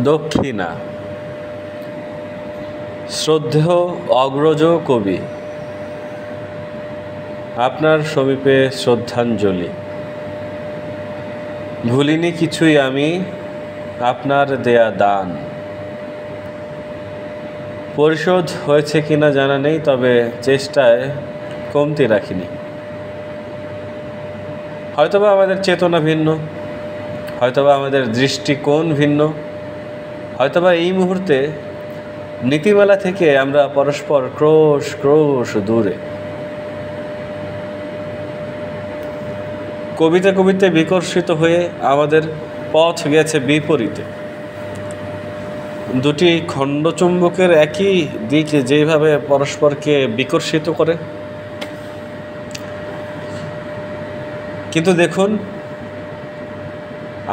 দক্ষিণা। শ্রদ্ধেয় অগ্রজ কবি, আপনার সমীপে শ্রদ্ধাঞ্জলি। ভুলিনি কিছুই আমি আপনার দেয়া দান। পরিশোধ হয়েছে কিনা জানা নেই, তবে চেষ্টায় কমতি রাখিনি। হয়তোবা আমাদের চেতনা ভিন্ন, হয়তোবা আমাদের দৃষ্টিকোণ ভিন্ন, হয়তোবা এই মুহূর্তে নীতিমালা থেকে আমরা পরস্পর ক্রোশ ক্রোশ দূরে। কবিতে কবিতে বিকর্ষিত হয়ে আমাদের পথ গেছে বিপরীতে। দুটি খণ্ডচুম্বকের একই দিক যেভাবে পরস্পরকে বিকর্ষিত করে, কিন্তু দেখুন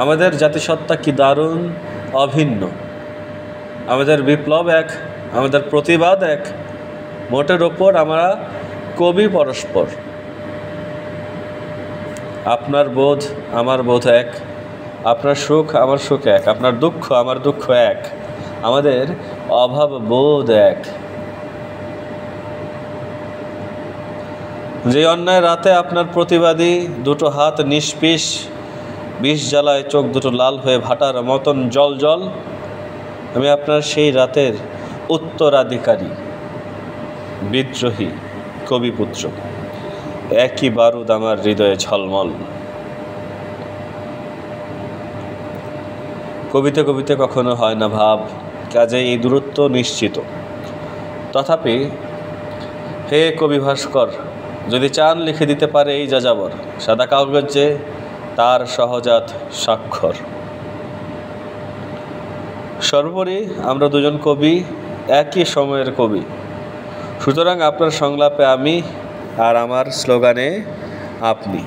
আমাদের জাতিসত্তা কি দারুণ অভিন্ন। আমাদের বিপ্লব এক, আমাদের প্রতিবাদ এক, মোটের ওপর আমরা কবি পরস্পর। আপনার বোধ আমার বোধ এক, আপনার সুখ আমার সুখ এক, আপনার দুঃখ আমার দুঃখ এক, আমাদের অভাব বোধ এক। যে অন্যায় রাতে আপনার প্রতিবাদী দুটো হাত নিষ্পিস, বিষ জ্বালায় চোখ দুটো লাল হয়ে ভাটার মতন জল জল, আমি আপনার সেই রাতের উত্তরাধিকারী, বিদ্রোহী কবিপুত্র। একই বারুদ আমার হৃদয়ে ঝলমল। কবিতে কবিতে কখনো হয় না ভাব, কাজে এই দূরত্ব নিশ্চিত। তথাপি হে কবি ভাস্কর, যদি চান লিখে দিতে পারে এই যাযাবর সাদা কাগজে তার সহজাত স্বাক্ষর। সর্বোপরি আমরা দুজন কবি, একই সময়ের কবি। সুতরাং আপনার সংলাপে আমি, আর আমার স্লোগানে আপনি।